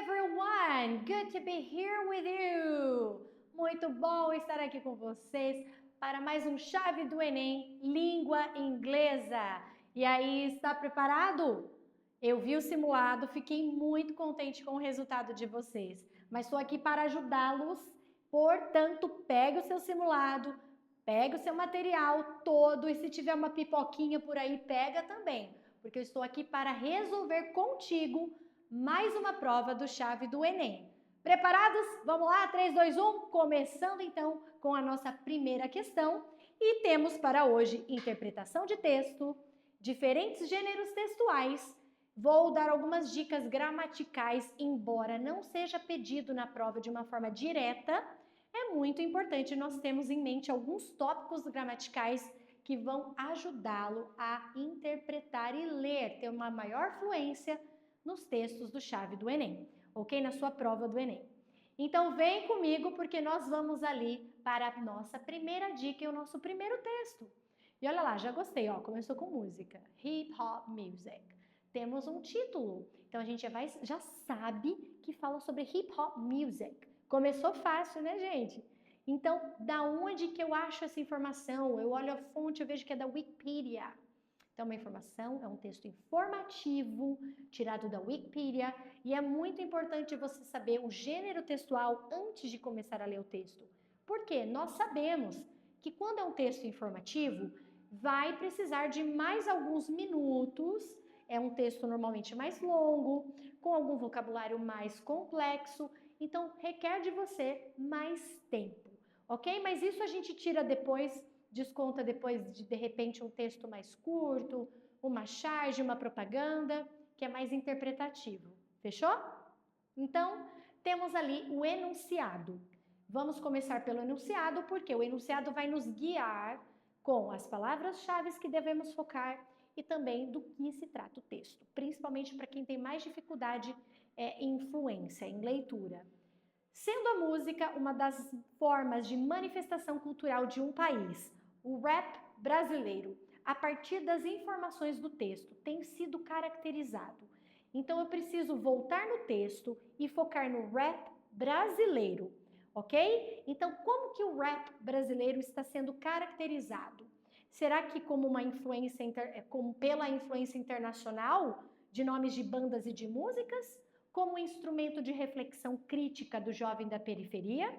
everyone! Good to be here with you! Muito bom estar aqui com vocês para mais um Chave do Enem, língua inglesa. E aí, está preparado? Eu vi o simulado, fiquei muito contente com o resultado de vocês, mas estou aqui para ajudá-los, portanto, pegue o seu simulado, pegue o seu material todo e se tiver uma pipoquinha por aí, pega também, porque eu estou aqui para resolver contigo mais uma prova do Chave do Enem. Preparados? Vamos lá, 3, 2, 1, começando então com a nossa primeira questão. E temos para hoje interpretação de texto, diferentes gêneros textuais. Vou dar algumas dicas gramaticais, embora não seja pedido na prova de uma forma direta. É muito importante nós termos em mente alguns tópicos gramaticais que vão ajudá-lo a interpretar e ler, ter uma maior fluência nos textos do Chave do Enem, ok? Na sua prova do Enem. Então vem comigo porque nós vamos ali para a nossa primeira dica e o nosso primeiro texto. E olha lá, já gostei, ó, começou com música, Hip Hop Music. Temos um título, então a gente já sabe que fala sobre Hip Hop Music. Começou fácil, né, gente? Então, da onde que eu acho essa informação? Eu olho a fonte, eu vejo que é da Wikipedia. Então, uma informação é um texto informativo tirado da Wikipedia e é muito importante você saber o gênero textual antes de começar a ler o texto. Por quê? Nós sabemos que quando é um texto informativo, vai precisar de mais alguns minutos, é um texto normalmente mais longo, com algum vocabulário mais complexo, então requer de você mais tempo, ok? Mas isso a gente tira depois, desconta depois de repente um texto mais curto, uma charge, uma propaganda, que é mais interpretativo. Fechou? Então, temos ali o enunciado. Vamos começar pelo enunciado, porque o enunciado vai nos guiar com as palavras-chave que devemos focar e também do que se trata o texto, principalmente para quem tem mais dificuldade em fluência, em leitura. Sendo a música uma das formas de manifestação cultural de um país, o rap brasileiro, a partir das informações do texto, tem sido caracterizado. Então eu preciso voltar no texto e focar no rap brasileiro, ok? Então como que o rap brasileiro está sendo caracterizado? Será que como uma influência, como pela influência internacional de nomes de bandas e de músicas? Como instrumento de reflexão crítica do jovem da periferia?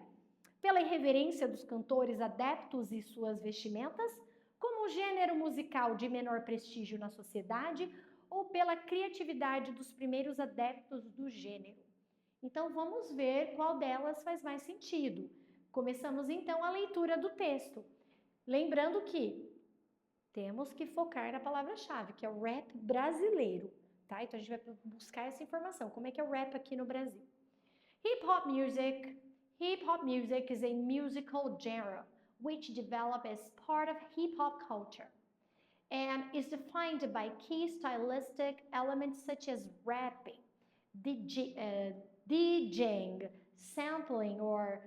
Pela irreverência dos cantores adeptos e suas vestimentas? Como gênero musical de menor prestígio na sociedade? Ou pela criatividade dos primeiros adeptos do gênero? Então vamos ver qual delas faz mais sentido. Começamos então a leitura do texto. Lembrando que temos que focar na palavra-chave, que é o rap brasileiro, tá? Então a gente vai buscar essa informação. Como é que é o rap aqui no Brasil? Hip hop music. Hip hop music is a musical genre which developed as part of hip hop culture and is defined by key stylistic elements such as rapping, DJing, sampling or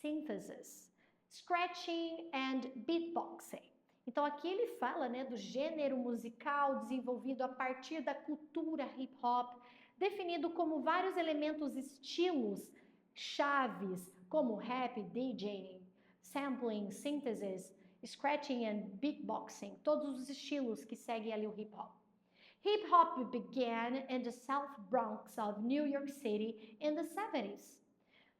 synthesis, scratching and beatboxing. Então aqui ele fala, né, do gênero musical desenvolvido a partir da cultura hip hop, definido como vários elementos estilos chaves, como rap, DJing, sampling, synthesis, scratching and beatboxing, todos os estilos que seguem ali o hip hop. Hip hop began in the South Bronx of New York City in the 70s.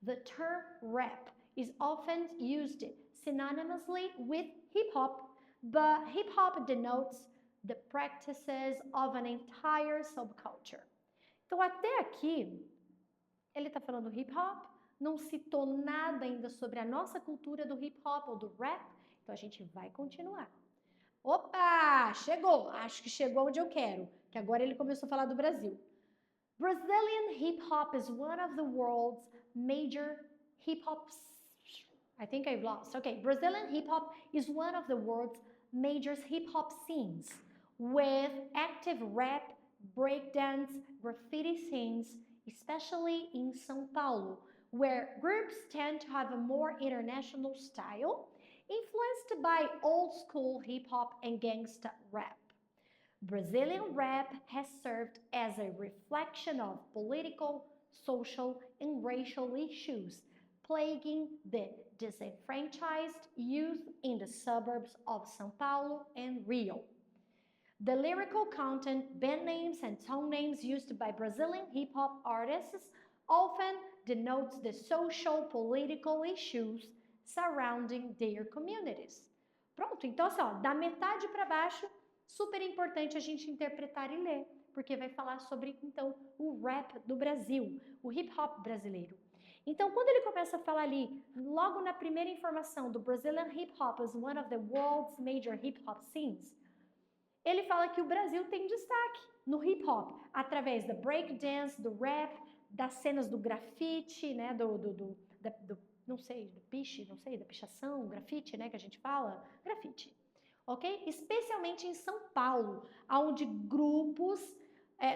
The term rap is often used synonymously with hip hop, but hip hop denotes the practices of an entire subculture. Então, até aqui, ele está falando hip hop, não citou nada ainda sobre a nossa cultura do hip hop ou do rap, então a gente vai continuar. Opa, chegou, acho que chegou onde eu quero, que agora ele começou a falar do Brasil. Brazilian hip hop is one of the world's major hip hop. I think I've lost. Okay, Brazilian hip hop is one of the world's major hip hop scenes with active rap, breakdance, graffiti scenes, especially in São Paulo, where groups tend to have a more international style, influenced by old school hip hop and gangsta rap. Brazilian rap has served as a reflection of political, social, and racial issues plaguing the disenfranchised youth in the suburbs of São Paulo and Rio. The lyrical content, band names, and song names used by Brazilian hip-hop artists often denotes the social, political issues surrounding their communities. Pronto, então assim, ó, da metade para baixo, super importante a gente interpretar e ler, porque vai falar sobre, então, o rap do Brasil, o hip-hop brasileiro. Então, quando ele começa a falar ali, logo na primeira informação do Brazilian hip-hop as one of the world's major hip-hop scenes, ele fala que o Brasil tem destaque no hip-hop, através da breakdance, do rap, das cenas do grafite, né, não sei, do piche, não sei, da pichação, grafite, né, que a gente fala, grafite, ok? Especialmente em São Paulo, onde grupos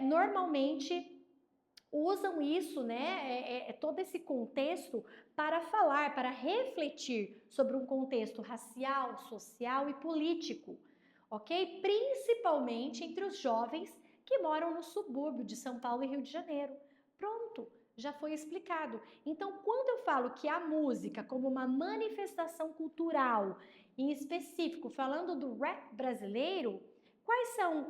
normalmente usam isso, né, todo esse contexto para falar, para refletir sobre um contexto racial, social e político, ok? Principalmente entre os jovens que moram no subúrbio de São Paulo e Rio de Janeiro. Pronto, já foi explicado. Então, quando eu falo que a música como uma manifestação cultural, em específico, falando do rap brasileiro,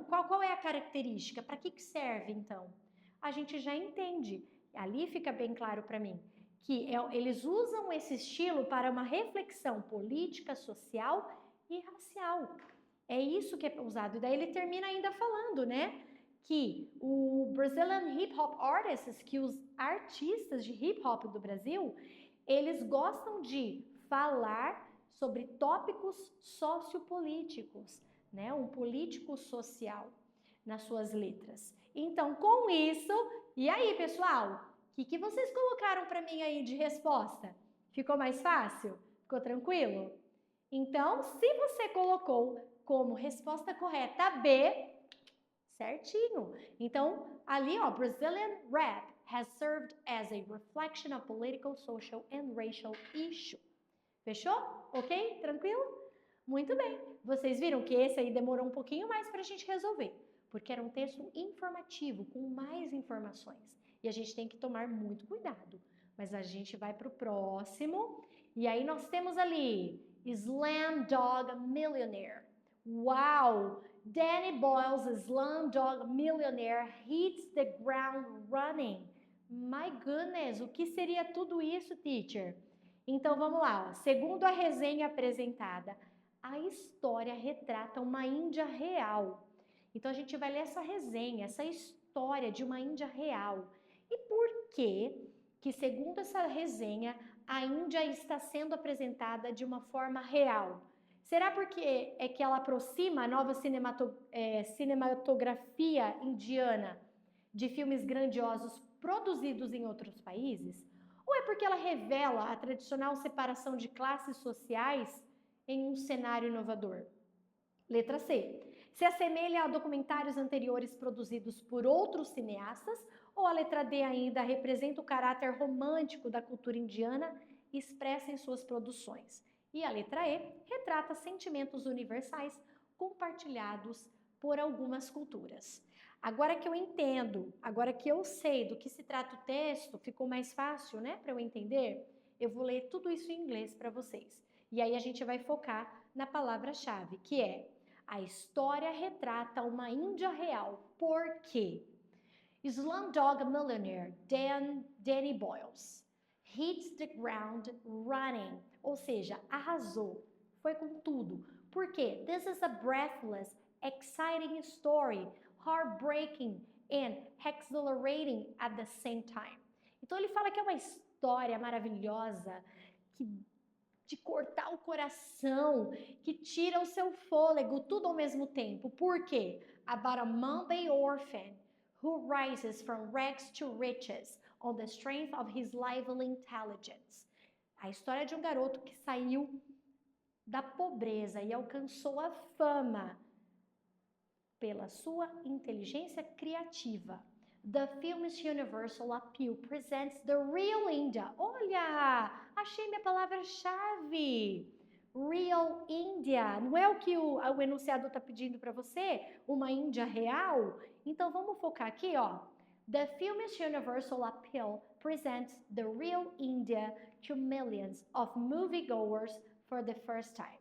qual é a característica? Para que serve, então? A gente já entende, ali fica bem claro para mim, que eles usam esse estilo para uma reflexão política, social e racial. É isso que é usado. E daí ele termina ainda falando, né? Que o Brazilian Hip Hop Artists, que os artistas de hip hop do Brasil, eles gostam de falar sobre tópicos sociopolíticos, né? Um político social nas suas letras. Então, com isso, e aí, pessoal? O que vocês colocaram para mim aí de resposta? Ficou mais fácil? Ficou tranquilo? Então, se você colocou como resposta correta B, certinho. Então, ali, ó, Brazilian rap has served as a reflection of political, social and racial issue. Fechou? Ok? Tranquilo? Muito bem. Vocês viram que esse aí demorou um pouquinho mais para a gente resolver, porque era um texto informativo, com mais informações. E a gente tem que tomar muito cuidado. Mas a gente vai para o próximo. E aí nós temos ali, Slumdog Millionaire. Wow! Danny Boyle's Slumdog Millionaire hits the ground running. My goodness, o que seria tudo isso, teacher? Então vamos lá, ó. Segundo a resenha apresentada, a história retrata uma Índia real. Então a gente vai ler essa resenha, essa história de uma Índia real. E por que, segundo essa resenha, a Índia está sendo apresentada de uma forma real? Será porque é que ela aproxima a nova cinematografia indiana de filmes grandiosos produzidos em outros países? Ou é porque ela revela a tradicional separação de classes sociais em um cenário inovador? Letra C. Se assemelha a documentários anteriores produzidos por outros cineastas? Ou a letra D ainda representa o caráter romântico da cultura indiana expressa em suas produções? E a letra E retrata sentimentos universais compartilhados por algumas culturas. Agora que eu entendo, agora que eu sei do que se trata o texto, ficou mais fácil, né, para eu entender? Eu vou ler tudo isso em inglês para vocês. E aí a gente vai focar na palavra-chave, que é: a história retrata uma Índia real. Por quê? Slumdog Millionaire, Danny Boyles, hits the ground running, ou seja, arrasou, foi com tudo. Por quê? This is a breathless, exciting story, heartbreaking and exhilarating at the same time. Então ele fala que é uma história maravilhosa, de cortar o coração, que tira o seu fôlego, tudo ao mesmo tempo. Por quê? About a Mumbai orphan who rises from rags to riches on the strength of his lively intelligence. A história de um garoto que saiu da pobreza e alcançou a fama pela sua inteligência criativa. The film's universal appeal presents the real India. Olha, achei minha palavra-chave. Real India. Não é o que o enunciado está pedindo para você? Uma Índia real? Então vamos focar aqui, ó. The film's universal appeal presents the real India to millions of moviegoers for the first time.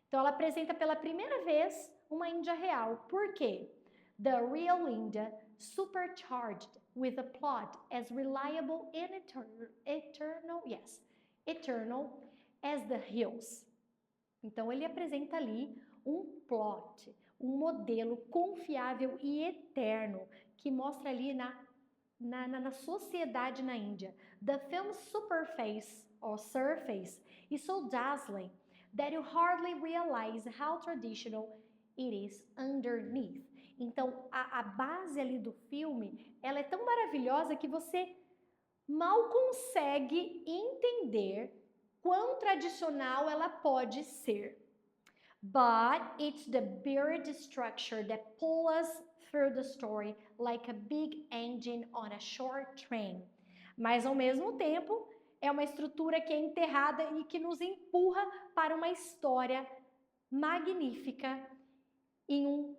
Então, ela apresenta pela primeira vez uma Índia real. Por quê? The real India, supercharged with a plot as reliable and eternal as the hills. Então, ele apresenta ali um plot, um modelo confiável e eterno que mostra ali na sociedade na Índia. The film's surface is so dazzling that you hardly realize how traditional it is underneath. Então, a base ali do filme, ela é tão maravilhosa que você mal consegue entender quão tradicional ela pode ser. But it's the buried structure that pulls us through the story like a big engine on a short train. Mas, ao mesmo tempo, é uma estrutura que é enterrada e que nos empurra para uma história magnífica em um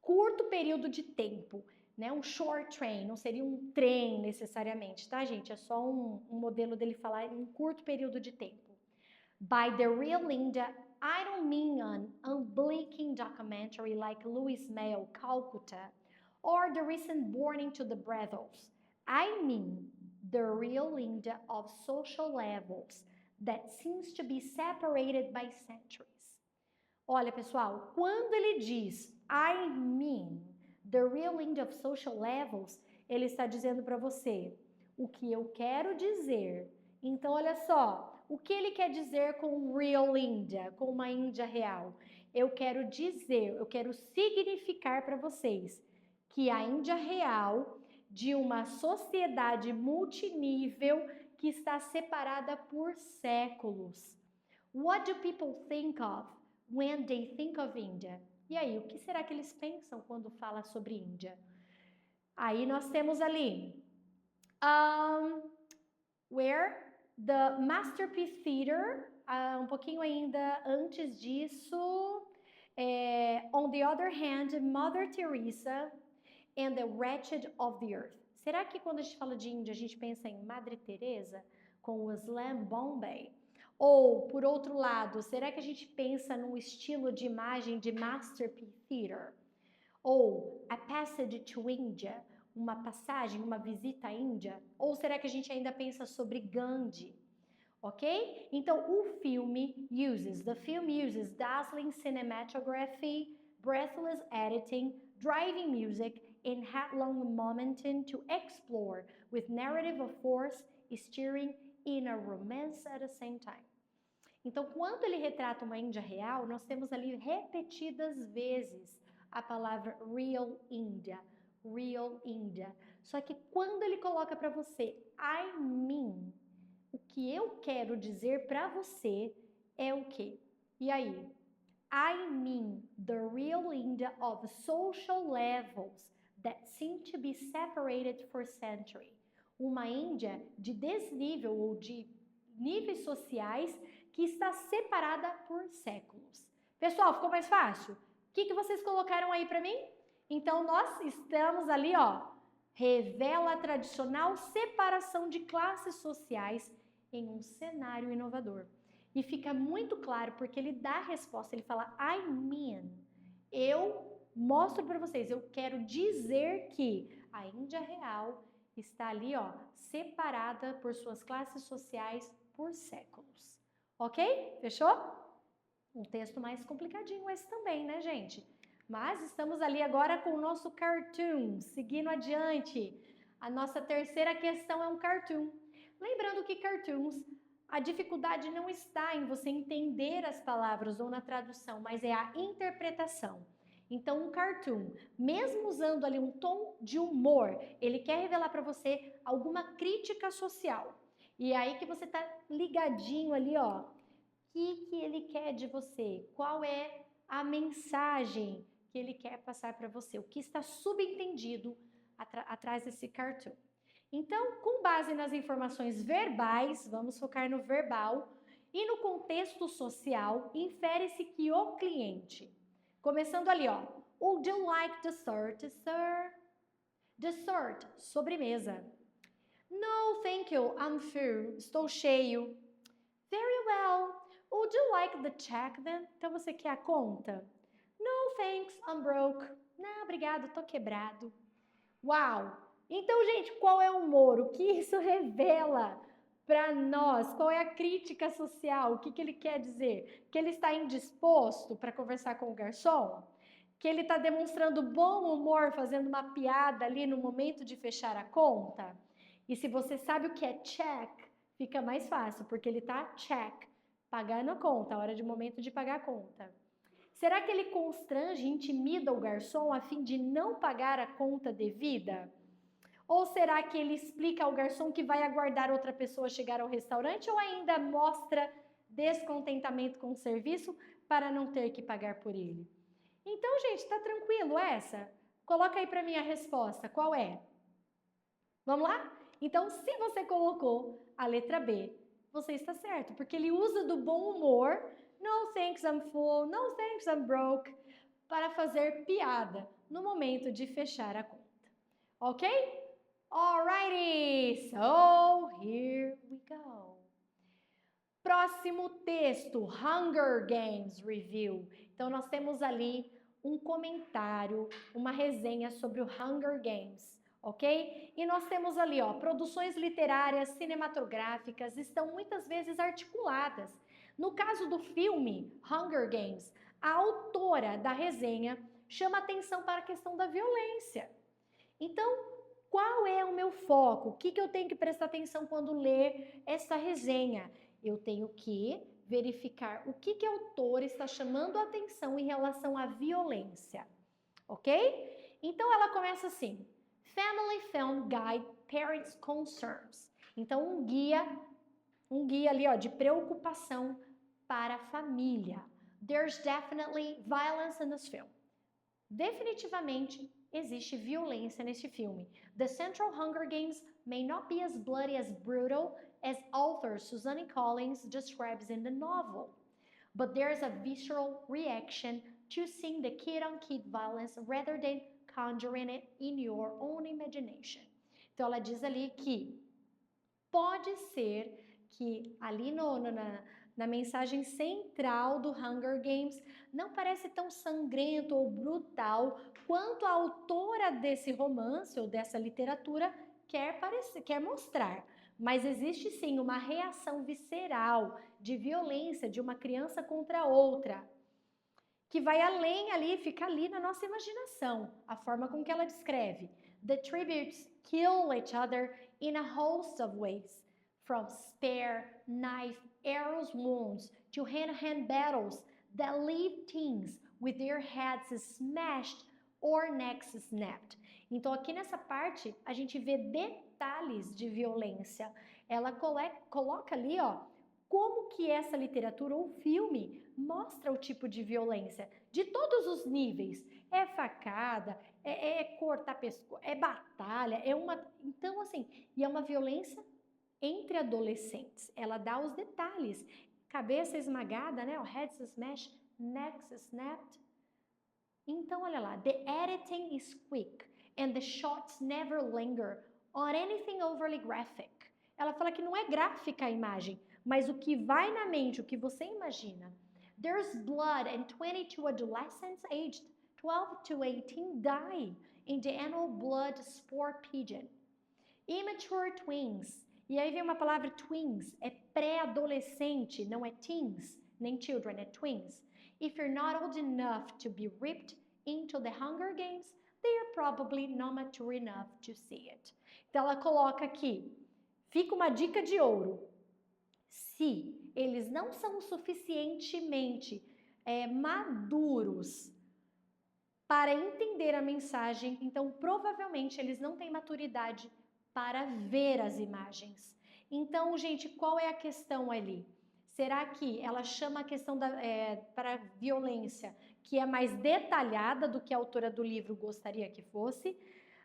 curto período de tempo, né? Um short train, não seria um trem necessariamente, tá, gente? É só um modelo dele falar em um curto período de tempo. By the real India, I don't mean an unblinking documentary like Louis Mayo, Calcutta, or the recent Burning to the Brothels. I mean the real India of social levels that seems to be separated by centuries. Olha, pessoal, quando ele diz I mean the real India of social levels, ele está dizendo para você o que eu quero dizer. Então, olha só, o que ele quer dizer com real India, com uma Índia real? Eu quero dizer, eu quero significar para vocês que a Índia real de uma sociedade multinível que está separada por séculos. What do people think of when they think of India? E aí, o que será que eles pensam quando fala sobre Índia? Aí nós temos ali, where the Masterpiece Theater, um pouquinho ainda antes disso, on the other hand, Mother Teresa and the Wretched of the Earth. Será que quando a gente fala de Índia, a gente pensa em Madre Teresa com o Slam Bombay? Ou, por outro lado, será que a gente pensa num estilo de imagem de Masterpiece Theater? Ou A Passage to India, uma passagem, uma visita à Índia? Ou será que a gente ainda pensa sobre Gandhi? Ok? Então, the film uses dazzling cinematography, breathless editing, driving music, and headlong momentum to explore with narrative of force, steering in a romance at the same time. Então, quando ele retrata uma Índia real, nós temos ali repetidas vezes a palavra real India, real India. Só que quando ele coloca para você, I mean, o que eu quero dizer para você é o quê? E aí? I mean the real India of social levels that seem to be separated for centuries. Uma Índia de desnível ou de níveis sociais que está separada por séculos. Pessoal, ficou mais fácil? O que vocês colocaram aí para mim? Então, nós estamos ali, ó, revela a tradicional separação de classes sociais em um cenário inovador. E fica muito claro porque ele dá a resposta, ele fala, I mean, eu mostro para vocês, eu quero dizer que a Índia real está ali, ó, separada por suas classes sociais por séculos. Ok? Fechou? Um texto mais complicadinho esse também, né, gente? Mas estamos ali agora com o nosso cartoon, seguindo adiante. A nossa terceira questão é um cartoon. Lembrando que cartoons, a dificuldade não está em você entender as palavras ou na tradução, mas é a interpretação. Então, um cartoon, mesmo usando ali um tom de humor, ele quer revelar para você alguma crítica social. E é aí que você tá ligadinho ali, ó. O que ele quer de você? Qual é a mensagem que ele quer passar para você? O que está subentendido atrás desse cartoon? Então, com base nas informações verbais, vamos focar no verbal, e no contexto social, infere-se que o cliente, começando ali, ó, would you like dessert, sir? Dessert, sobremesa. No, thank you, I'm full. Estou cheio. Very well. Would you like the check then? Então você quer a conta? No, thanks, I'm broke. Não, obrigado, tô quebrado. Uau! Então, gente, qual é o humor? O que isso revela para nós? Qual é a crítica social? O que ele quer dizer? Que ele está indisposto para conversar com o garçom? Que ele está demonstrando bom humor, fazendo uma piada ali no momento de fechar a conta? E se você sabe o que é check, fica mais fácil, porque ele está check, pagando a conta, a hora de momento de pagar a conta. Será que ele constrange, intimida o garçom a fim de não pagar a conta devida? Ou será que ele explica ao garçom que vai aguardar outra pessoa chegar ao restaurante ou ainda mostra descontentamento com o serviço para não ter que pagar por ele? Então, gente, tá tranquilo essa? Coloca aí para mim a resposta, qual é? Vamos lá? Então, se você colocou a letra B, você está certo, porque ele usa do bom humor, no thanks I'm full, no thanks I'm broke, para fazer piada no momento de fechar a conta. Ok? Alrighty, so here we go. Próximo texto, Hunger Games Review. Então, nós temos ali um comentário, uma resenha sobre o Hunger Games, ok? E nós temos ali, ó, produções literárias, cinematográficas, estão muitas vezes articuladas. No caso do filme Hunger Games, a autora da resenha chama atenção para a questão da violência. Então, qual é o meu foco? O que eu tenho que prestar atenção quando ler essa resenha? Eu tenho que verificar o que a autora está chamando a atenção em relação à violência, ok? Então, ela começa assim, Family Film Guide Parents Concerns. Então, um guia ali, ó, de preocupação para a família. There's definitely violence in this film. Definitivamente existe violência neste filme. The Central Hunger Games may not be as bloody as brutal as author Suzanne Collins describes in the novel, but there's a visceral reaction to seeing the kid-on-kid violence rather than conjuring it in your own imagination. Então ela diz ali que pode ser que ali na mensagem central do Hunger Games não parece tão sangrento ou brutal quanto a autora desse romance ou dessa literatura quer mostrar. Mas existe sim uma reação visceral de violência de uma criança contra outra, que vai além ali, fica ali na nossa imaginação, a forma com que ela descreve. The tributes kill each other in a host of ways, from spear, knife, arrows, wounds, to hand-to-hand battles that leave teens with their heads smashed or necks snapped. Então aqui nessa parte a gente vê detalhes de violência. Ela coloca ali, ó, como que essa literatura ou filme mostra o tipo de violência de todos os níveis. É facada, é cortar pescoço, é batalha, então assim, e é uma violência entre adolescentes. Ela dá os detalhes. Cabeça esmagada, né? O heads smashed, necks snapped. Então, olha lá. The editing is quick and the shots never linger on anything overly graphic. Ela fala que não é gráfica a imagem, mas o que vai na mente, o que você imagina. There's blood and 22 adolescents aged 12 to 18 die in the annual blood sport pageant. Immature twins. E aí vem uma palavra twins, é pré-adolescente, não é teens, nem children, é twins. If you're not old enough to be ripped into the Hunger Games, they are probably not mature enough to see it. Então ela coloca aqui, fica uma dica de ouro. Se eles não são suficientemente maduros para entender a mensagem, então provavelmente eles não têm maturidade para ver as imagens. Então, gente, qual é a questão ali? Será que ela chama a questão para violência, que é mais detalhada do que a autora do livro gostaria que fosse,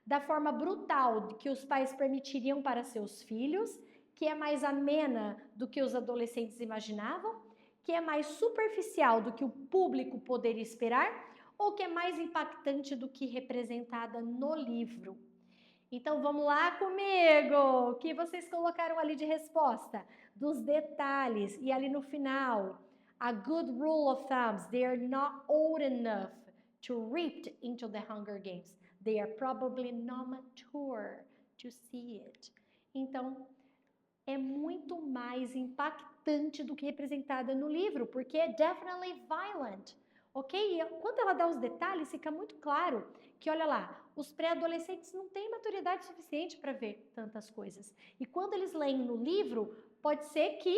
da forma brutal que os pais permitiriam para seus filhos, que é mais amena do que os adolescentes imaginavam, que é mais superficial do que o público poderia esperar, ou que é mais impactante do que representada no livro? Então vamos lá comigo. O que vocês colocaram ali de resposta? Dos detalhes. E ali no final, a good rule of thumbs, they are not old enough to reap into the Hunger Games. They are probably not mature to see it. Então, é muito mais impactante do que representada no livro, porque é definitely violent, ok? E quando ela dá os detalhes, fica muito claro que, olha lá, os pré-adolescentes não têm maturidade suficiente para ver tantas coisas. E quando eles leem no livro, pode ser que,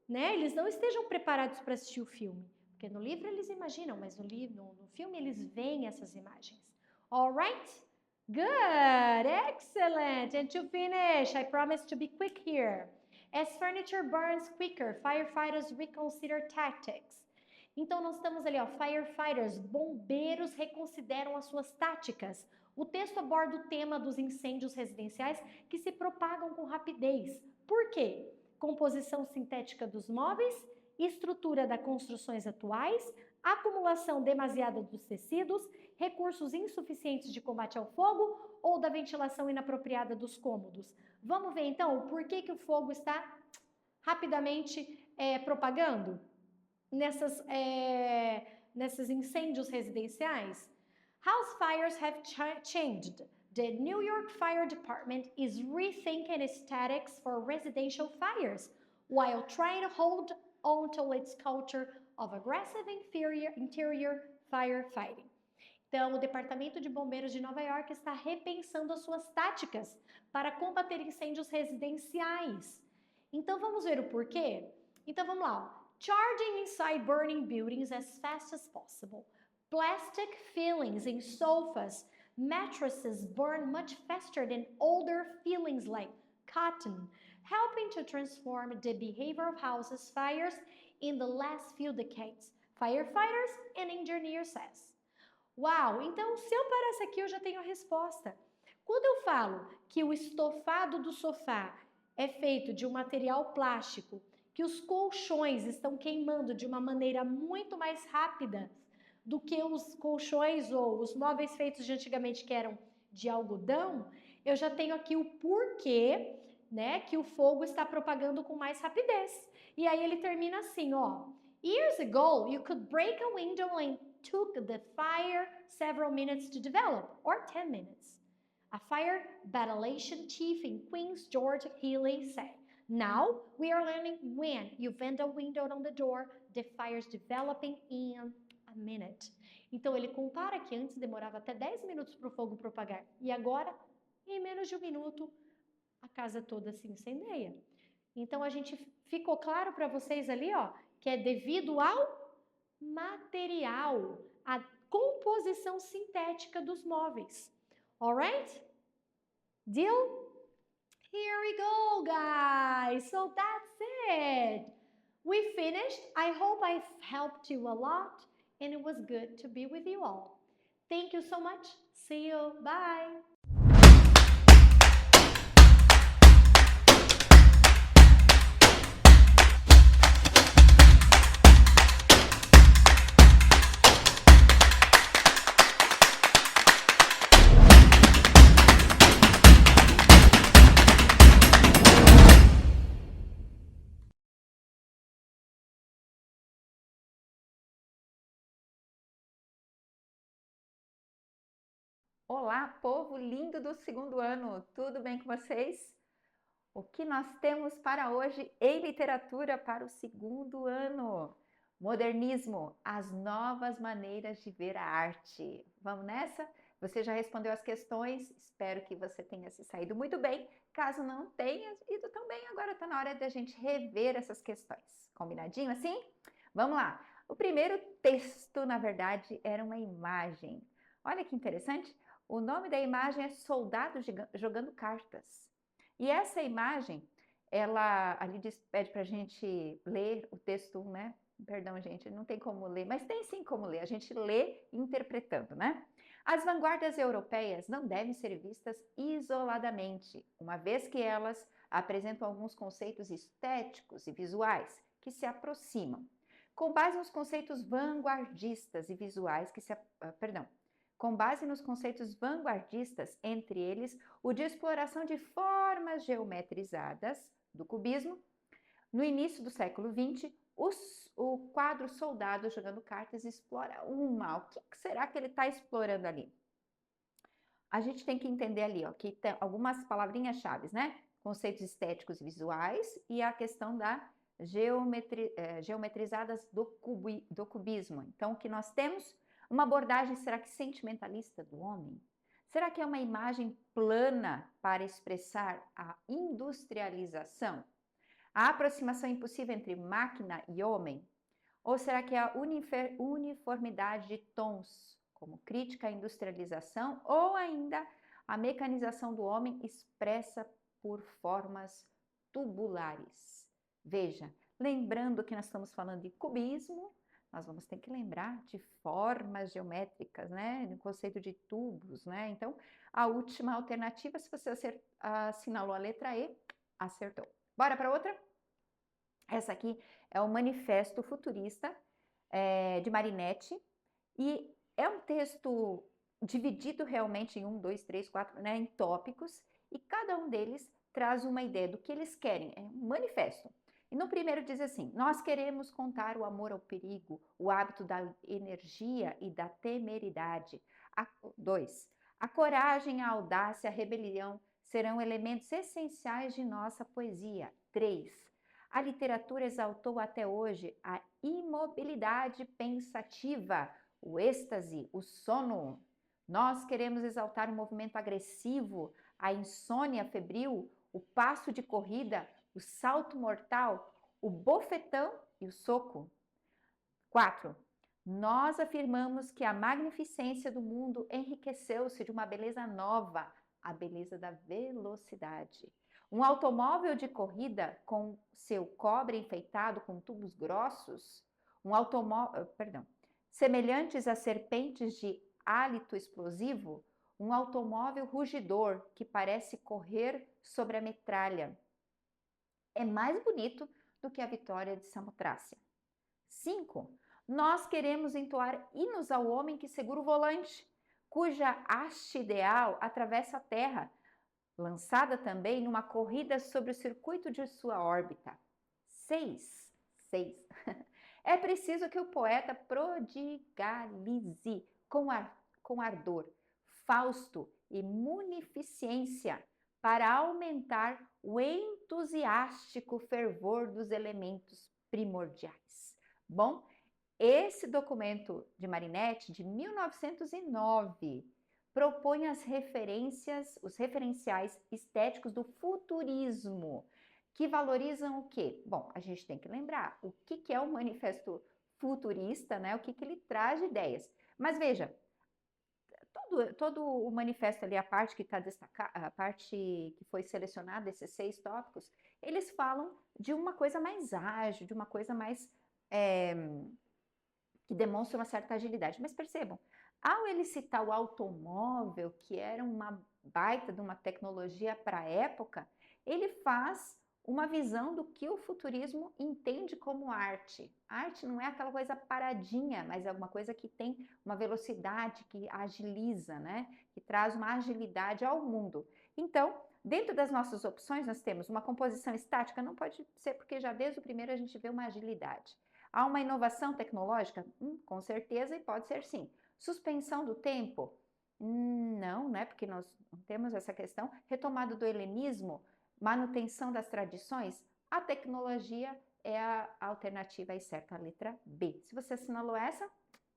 né, eles não estejam preparados para assistir o filme. Porque no livro eles imaginam, mas no filme eles veem essas imagens. Alright? Good, excellent. And to finish, I promise to be quick here. As furniture burns quicker, firefighters reconsider tactics. Então, nós estamos ali, ó, firefighters, bombeiros reconsideram as suas táticas. O texto aborda o tema dos incêndios residenciais que se propagam com rapidez. Por quê? Composição sintética dos móveis, estrutura das construções atuais, acumulação demasiada dos tecidos, recursos insuficientes de combate ao fogo ou da ventilação inapropriada dos cômodos. Vamos ver então o porquê que o fogo está rapidamente propagando nesses incêndios residenciais? House fires have changed. The New York Fire Department is rethinking its tactics for residential fires while trying to hold on to its culture of aggressive interior firefighting. Então, o Departamento de Bombeiros de Nova York está repensando as suas táticas para combater incêndios residenciais. Então, vamos ver o porquê? Então, vamos lá. Charging inside burning buildings as fast as possible. Plastic fillings in sofas, mattresses burn much faster than older fillings like cotton, helping to transform the behavior of houses fires in the last few decades. Firefighters and engineers says. Uau, então se eu parasse aqui eu já tenho a resposta. Quando eu falo que o estofado do sofá é feito de um material plástico, que os colchões estão queimando de uma maneira muito mais rápida do que os colchões ou os móveis feitos de antigamente que eram de algodão, eu já tenho aqui o porquê, né, que o fogo está propagando com mais rapidez. E aí ele termina assim, ó. Years ago, you could break a window and took the fire several minutes to develop, or 10 minutes. A fire battalion chief in Queens, George Healy said, now we are learning when you bend a window on the door, the fire is developing in a minute. Então ele compara que antes demorava até 10 minutos para o fogo propagar e agora, em menos de um minuto, a casa toda se incendeia. Então a gente ficou claro para vocês ali, ó, que é devido ao material, a composição sintética dos móveis. Alright? Deal? Here we go, guys. So that's it. We finished. I hope I helped you a lot and it was good to be with you all. Thank you so much. See you. Bye. Olá, povo lindo do segundo ano, tudo bem com vocês? O que nós temos para hoje em literatura para o segundo ano? Modernismo, as novas maneiras de ver a arte. Vamos nessa? Você já respondeu as questões, espero que você tenha se saído muito bem. Caso não tenha ido tão bem, agora está na hora da gente rever essas questões. Combinadinho assim? Vamos lá! O primeiro texto, na verdade, era uma imagem. Olha que interessante! O nome da imagem é Soldado Jogando Cartas. E essa imagem, ela ali pede para a gente ler o texto, né? Perdão, gente, não tem como ler, mas tem sim como ler. A gente lê interpretando, né? As vanguardas europeias não devem ser vistas isoladamente, uma vez que elas apresentam alguns conceitos estéticos e visuais que se aproximam. Com base nos conceitos vanguardistas e visuais que se... com base nos conceitos vanguardistas, entre eles o de exploração de formas geometrizadas do cubismo. No início do século XX, o quadro Soldado Jogando Cartas explora uma. O que será que ele está explorando ali? A gente tem que entender ali, ó, que tem algumas palavrinhas-chave, né? Conceitos estéticos e visuais e a questão da geometrizadas do cubismo. Então, o que nós temos? Uma abordagem, será que sentimentalista do homem? Será que é uma imagem plana para expressar a industrialização? A aproximação impossível entre máquina e homem? Ou será que é a uniformidade de tons, como crítica à industrialização, ou ainda a mecanização do homem expressa por formas tubulares? Veja, lembrando que nós estamos falando de cubismo, nós vamos ter que lembrar de formas geométricas, né? No conceito de tubos, né? Então, a última alternativa, se você assinalou a letra E, acertou. Bora para outra? Essa aqui é o Manifesto Futurista de Marinetti e é um texto dividido realmente em 1, 2, 3, 4, né, em tópicos, e cada um deles traz uma ideia do que eles querem, é um manifesto. E no primeiro diz assim: nós queremos contar o amor ao perigo, o hábito da energia e da temeridade. 2. A coragem, a audácia, a rebelião serão elementos essenciais de nossa poesia. 3. A literatura exaltou até hoje a imobilidade pensativa, o êxtase, o sono. Nós queremos exaltar o movimento agressivo, a insônia febril, o passo de corrida, o salto mortal, o bofetão e o soco. 4. Nós afirmamos que a magnificência do mundo enriqueceu-se de uma beleza nova, a beleza da velocidade. Um automóvel de corrida com seu cobre enfeitado com tubos grossos, semelhantes a serpentes de hálito explosivo, um automóvel rugidor que parece correr sobre a metralha. É mais bonito do que a vitória de Samotrácia. 5. Nós queremos entoar hinos ao homem que segura o volante, cuja haste ideal atravessa a Terra, lançada também numa corrida sobre o circuito de sua órbita. 6. É preciso que o poeta prodigalize com ardor, fausto e munificência para aumentar o entusiástico fervor dos elementos primordiais. Bom, esse documento de Marinetti, de 1909, propõe os referenciais estéticos do futurismo, que valorizam o quê? Bom, a gente tem que lembrar o que é o manifesto futurista, né? O que ele traz de ideias. Mas veja, todo o manifesto ali, a parte que está destacada, a parte que foi selecionada, esses 6 tópicos, eles falam de uma coisa mais ágil, de uma coisa mais que demonstra uma certa agilidade. Mas percebam, ao ele citar o automóvel, que era uma baita de uma tecnologia para a época, ele faz uma visão do que o futurismo entende como arte. A arte não é aquela coisa paradinha, mas é alguma coisa que tem uma velocidade, que agiliza, né? Que traz uma agilidade ao mundo. Então, dentro das nossas opções, nós temos uma composição estática, não pode ser porque já desde o primeiro a gente vê uma agilidade. Há uma inovação tecnológica? Com certeza, e pode ser sim. Suspensão do tempo? Não, né? Porque nós não temos essa questão. Retomada do helenismo? Manutenção das tradições? A tecnologia é a alternativa e certa, a letra B. Se você assinalou essa,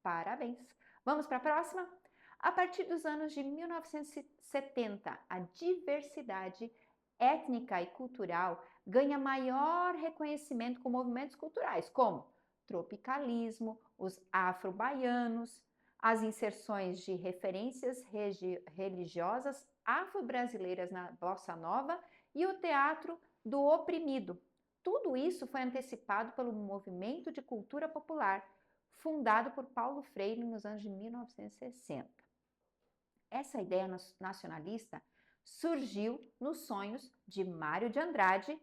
parabéns. Vamos para a próxima? A partir dos anos de 1970, a diversidade étnica e cultural ganha maior reconhecimento com movimentos culturais, como tropicalismo, os afro-baianos, as inserções de referências religiosas afro-brasileiras na bossa nova e o teatro do oprimido. Tudo isso foi antecipado pelo movimento de cultura popular, fundado por Paulo Freire nos anos de 1960. Essa ideia nacionalista surgiu nos sonhos de Mário de Andrade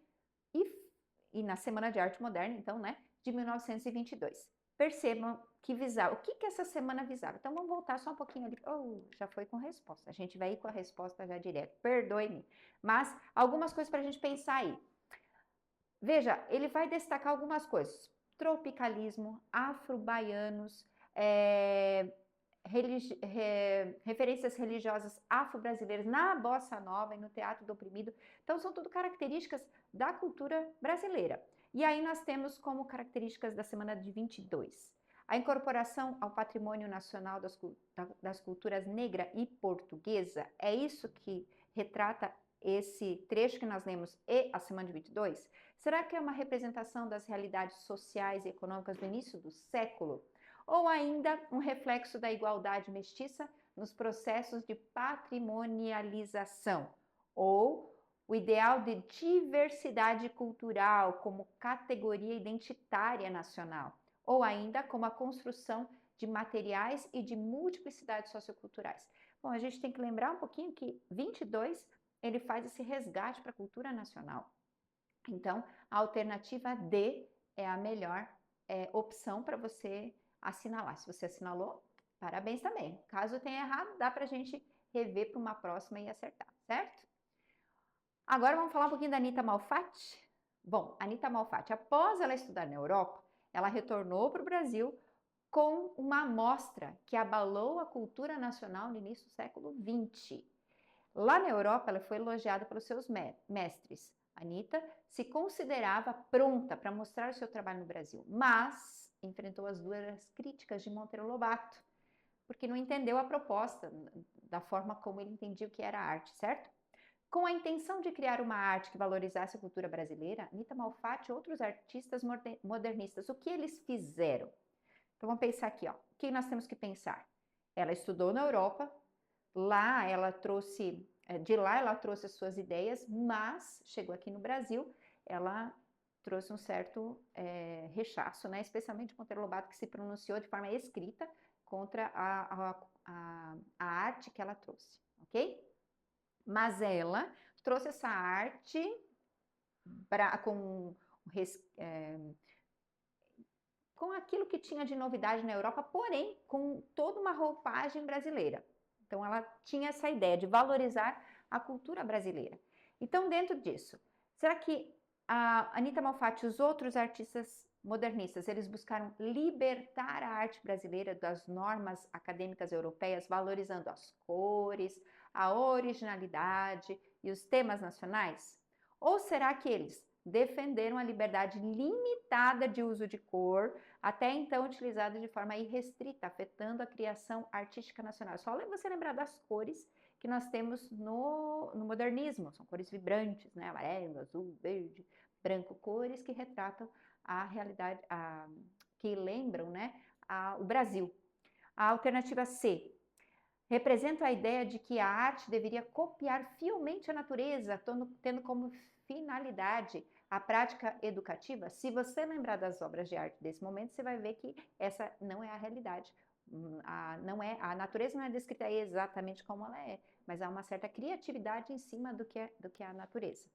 e na Semana de Arte Moderna, então, né, de 1922. percebam que visava. O que que essa semana visava? Então vamos voltar só um pouquinho ali. Oh, já foi com resposta. A gente vai ir com a resposta já direto. Perdoe-me. Mas algumas coisas para a gente pensar aí. Veja, ele vai destacar algumas coisas. Tropicalismo, afro-baianos, referências religiosas afro-brasileiras na bossa nova e no teatro do oprimido. Então, são tudo características da cultura brasileira. E aí nós temos como características da semana de 22, a incorporação ao patrimônio nacional das culturas negra e portuguesa. É isso que retrata esse trecho que nós lemos e a semana de 22? Será que é uma representação das realidades sociais e econômicas do início do século? Ou ainda um reflexo da igualdade mestiça nos processos de patrimonialização? Ou o ideal de diversidade cultural como categoria identitária nacional? Ou ainda como a construção de materiais e de multiplicidades socioculturais? Bom, a gente tem que lembrar um pouquinho que 22 ele faz esse resgate para a cultura nacional. Então, a alternativa D é a melhor opção para você assinalar. Se você assinalou, parabéns também. Caso tenha errado, dá para a gente rever para uma próxima e acertar, certo? Agora vamos falar um pouquinho da Anita Malfatti. Bom, Anita Malfatti, após ela estudar na Europa, ela retornou para o Brasil com uma amostra que abalou a cultura nacional no início do século XX. Lá na Europa, ela foi elogiada pelos seus mestres. Anita se considerava pronta para mostrar o seu trabalho no Brasil, mas enfrentou as duras críticas de Monteiro Lobato, porque não entendeu a proposta da forma como ele entendia o que era arte, certo? Com a intenção de criar uma arte que valorizasse a cultura brasileira, Anita Malfatti e outros artistas modernistas, o que eles fizeram? Então vamos pensar aqui, ó. O que nós temos que pensar? Ela estudou na Europa, lá ela trouxe, de lá ela trouxe as suas ideias, mas chegou aqui no Brasil, ela trouxe um certo rechaço, né? Especialmente Monteiro Lobato, que se pronunciou de forma escrita contra a arte que ela trouxe, ok? Mas ela trouxe essa arte com aquilo que tinha de novidade na Europa, porém com toda uma roupagem brasileira. Então ela tinha essa ideia de valorizar a cultura brasileira. Então, dentro disso, será que a Anita Malfatti e os outros artistas modernistas, eles buscaram libertar a arte brasileira das normas acadêmicas europeias, valorizando as cores, a originalidade e os temas nacionais? Ou será que eles defenderam a liberdade limitada de uso de cor, até então utilizada de forma irrestrita, afetando a criação artística nacional? Só você lembrar das cores que nós temos no modernismo, são cores vibrantes, né? Amarelo, azul, verde, branco, cores que retratam a realidade, que lembram, né, o Brasil. A alternativa C representa a ideia de que a arte deveria copiar fielmente a natureza, tendo como finalidade a prática educativa. Se você lembrar das obras de arte desse momento, você vai ver que essa não é a realidade. A natureza não é descrita exatamente como ela é, mas há uma certa criatividade em cima do que é a natureza.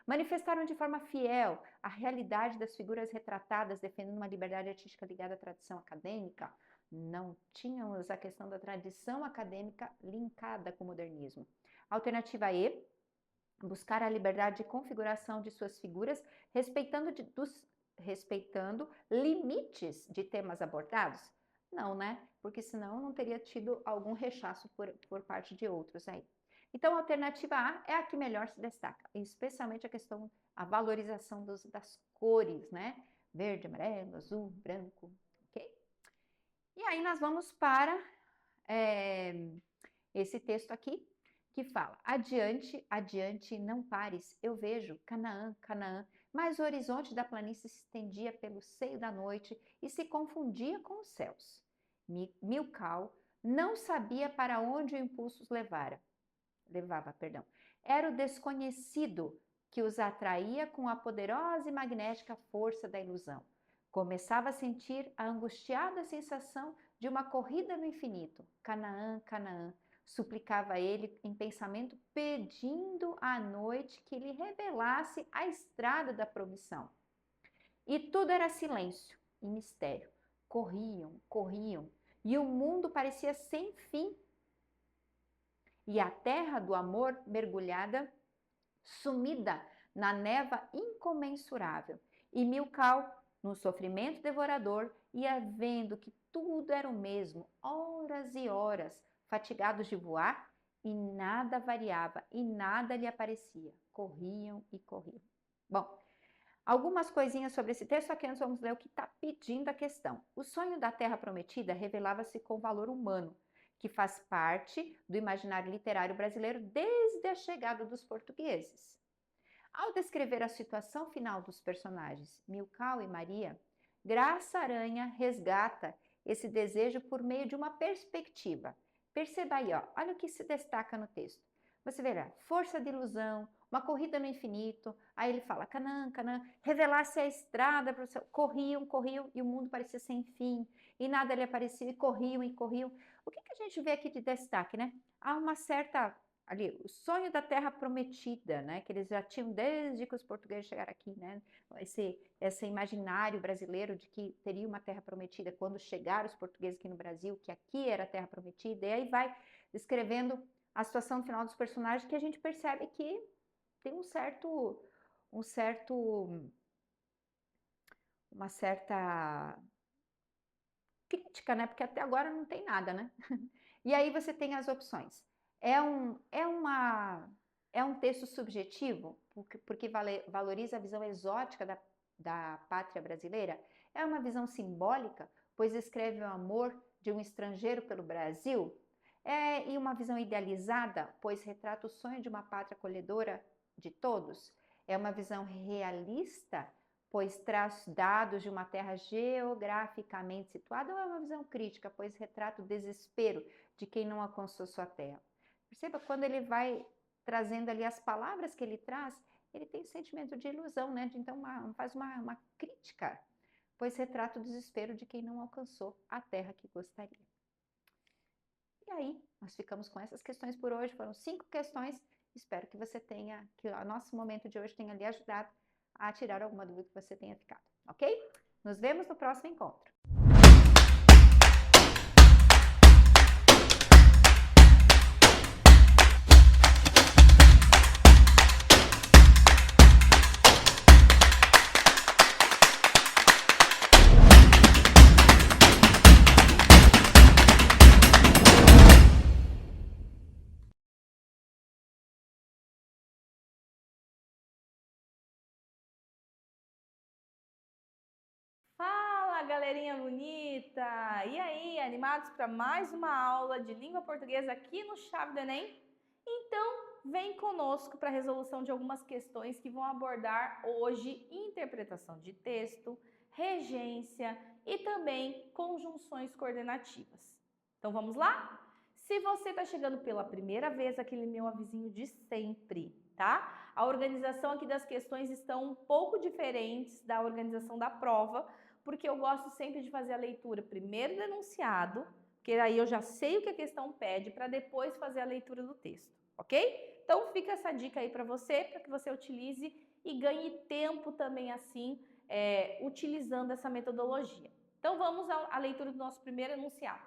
Manifestaram de forma fiel a realidade das figuras retratadas, defendendo uma liberdade artística ligada à tradição acadêmica. Não tínhamos a questão da tradição acadêmica linkada com o modernismo. Alternativa E, buscar a liberdade de configuração de suas figuras, respeitando limites de temas abordados? Não, né? Porque senão não teria tido algum rechaço por parte de outros aí. Então, a alternativa A é a que melhor se destaca, especialmente a valorização das cores, né? Verde, amarelo, azul, branco, ok? E aí nós vamos para esse texto aqui, que fala: adiante, adiante, não pares, eu vejo Canaã, Canaã, mas o horizonte da planície se estendia pelo seio da noite e se confundia com os céus. Milcal não sabia para onde o impulso os levava. Era o desconhecido que os atraía com a poderosa e magnética força da ilusão. Começava a sentir a angustiada sensação de uma corrida no infinito. Canaã, Canaã, suplicava ele em pensamento, pedindo à noite que lhe revelasse a estrada da promissão. E tudo era silêncio e mistério. corriam, corriam, e o mundo parecia sem fim. E a terra do amor mergulhada, sumida na névoa incomensurável. E Milkau, no sofrimento devorador, ia vendo que tudo era o mesmo, horas e horas, fatigados de voar, e nada variava, e nada lhe aparecia. Corriam e corriam. Bom, algumas coisinhas sobre esse texto, aqui nós vamos ler o que está pedindo a questão. O sonho da Terra Prometida revelava-se com valor humano, que faz parte do imaginário literário brasileiro desde a chegada dos portugueses. Ao descrever a situação final dos personagens Milkau e Maria, Graça Aranha resgata esse desejo por meio de uma perspectiva. Perceba aí, ó, olha o que se destaca no texto. Você verá, força de ilusão, uma corrida no infinito, aí ele fala, Canaã, Canaã, revelasse a estrada para o céu. Corriam, corriam, e o mundo parecia sem fim, e nada lhe aparecia, e corriam, e corriam. O que a gente vê aqui de destaque, né? Há uma certa, ali, o sonho da terra prometida, né? Que eles já tinham desde que os portugueses chegaram aqui, né? Esse imaginário brasileiro de que teria uma terra prometida quando chegaram os portugueses aqui no Brasil, que aqui era a terra prometida, e aí vai descrevendo a situação final dos personagens, que a gente percebe que tem uma certa crítica, né? Porque até agora não tem nada, né? E aí você tem as opções. É um texto subjetivo, porque valoriza a visão exótica da pátria brasileira? É uma visão simbólica, pois escreve o amor de um estrangeiro pelo Brasil? E uma visão idealizada, pois retrata o sonho de uma pátria acolhedora de todos? É uma visão realista, pois traz dados de uma terra geograficamente situada, ou é uma visão crítica, pois retrata o desespero de quem não alcançou sua terra? Perceba, quando ele vai trazendo ali as palavras que ele traz, ele tem sentimento de ilusão, né? Então faz uma crítica, pois retrata o desespero de quem não alcançou a terra que gostaria. E aí, nós ficamos com essas questões por hoje. Foram 5 questões. Espero que que o nosso momento de hoje tenha lhe ajudado a tirar alguma dúvida que você tenha ficado, ok? Nos vemos no próximo encontro. Fala, galerinha bonita! E aí, animados para mais uma aula de língua portuguesa aqui no Chave do Enem? Então, vem conosco para a resolução de algumas questões que vão abordar hoje interpretação de texto, regência e também conjunções coordenativas. Então, vamos lá? Se você está chegando pela primeira vez, aquele meu avisinho de sempre, tá? A organização aqui das questões estão um pouco diferentes da organização da prova, porque eu gosto sempre de fazer a leitura primeiro do enunciado, porque aí eu já sei o que a questão pede, para depois fazer a leitura do texto, ok? Então fica essa dica aí para que você utilize e ganhe tempo também assim, utilizando essa metodologia. Então vamos à leitura do nosso primeiro enunciado.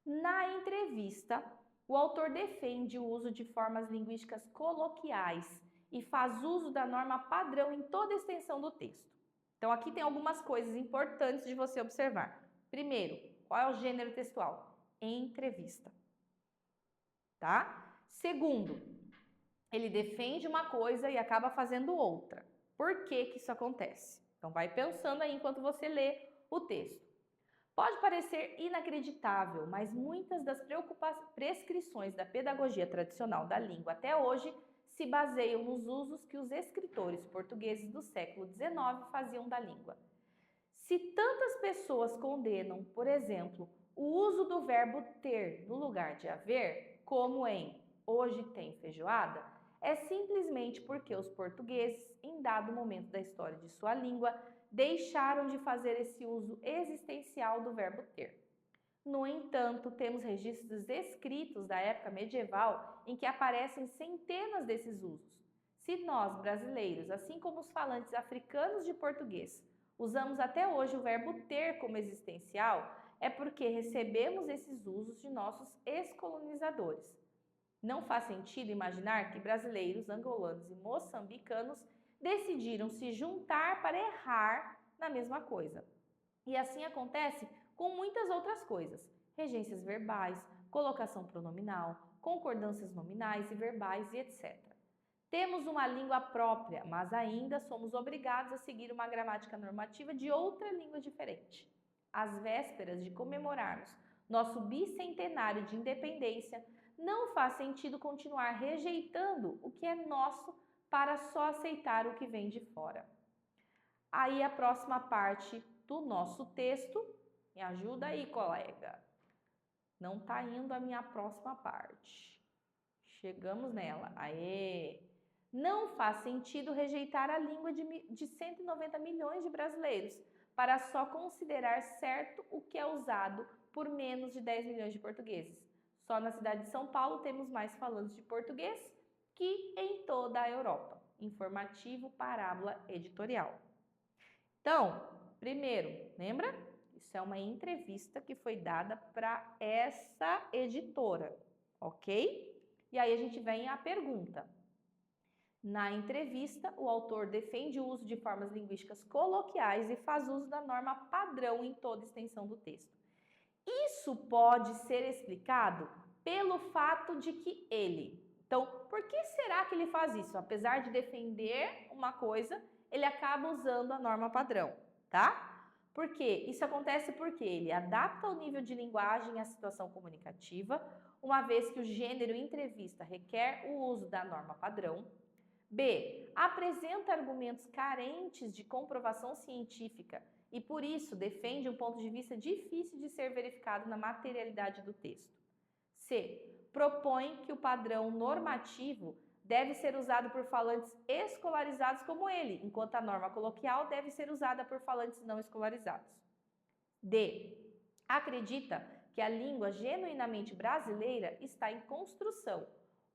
Na entrevista, o autor defende o uso de formas linguísticas coloquiais e faz uso da norma padrão em toda a extensão do texto. Então, aqui tem algumas coisas importantes de você observar. Primeiro, qual é o gênero textual? Entrevista. Tá? Segundo, ele defende uma coisa e acaba fazendo outra. Por que que isso acontece? Então, vai pensando aí enquanto você lê o texto. Pode parecer inacreditável, mas muitas das prescrições da pedagogia tradicional da língua até hoje se baseiam nos usos que os escritores portugueses do século XIX faziam da língua. Se tantas pessoas condenam, por exemplo, o uso do verbo ter no lugar de haver, como em hoje tem feijoada, é simplesmente porque os portugueses, em dado momento da história de sua língua, deixaram de fazer esse uso existencial do verbo ter. No entanto, temos registros escritos da época medieval em que aparecem centenas desses usos. Se nós, brasileiros, assim como os falantes africanos de português, usamos até hoje o verbo ter como existencial, é porque recebemos esses usos de nossos ex-colonizadores. Não faz sentido imaginar que brasileiros, angolanos e moçambicanos decidiram se juntar para errar na mesma coisa. E assim acontece com muitas outras coisas: regências verbais, colocação pronominal, concordâncias nominais e verbais e etc. Temos uma língua própria, mas ainda somos obrigados a seguir uma gramática normativa de outra língua diferente. Às vésperas de comemorarmos nosso bicentenário de independência, não faz sentido continuar rejeitando o que é nosso para só aceitar o que vem de fora. Aí a próxima parte do nosso texto, me ajuda aí, colega. Não está indo a minha próxima parte. Chegamos nela. Aê! Não faz sentido rejeitar a língua de 190 milhões de brasileiros para só considerar certo o que é usado por menos de 10 milhões de portugueses. Só na cidade de São Paulo temos mais falantes de português que em toda a Europa. Informativo, parábola editorial. Então, primeiro, lembra? Isso é uma entrevista que foi dada para essa editora, ok? E aí a gente vem à pergunta. Na entrevista, o autor defende o uso de formas linguísticas coloquiais e faz uso da norma padrão em toda a extensão do texto. Isso pode ser explicado pelo fato de que ele... Então, por que será que ele faz isso? Apesar de defender uma coisa, ele acaba usando a norma padrão, tá? Por quê? Isso acontece porque ele adapta o nível de linguagem à situação comunicativa, uma vez que o gênero entrevista requer o uso da norma padrão. B. Apresenta argumentos carentes de comprovação científica e, por isso, defende um ponto de vista difícil de ser verificado na materialidade do texto. C. Propõe que o padrão normativo deve ser usado por falantes escolarizados como ele, enquanto a norma coloquial deve ser usada por falantes não escolarizados. D. Acredita que a língua genuinamente brasileira está em construção,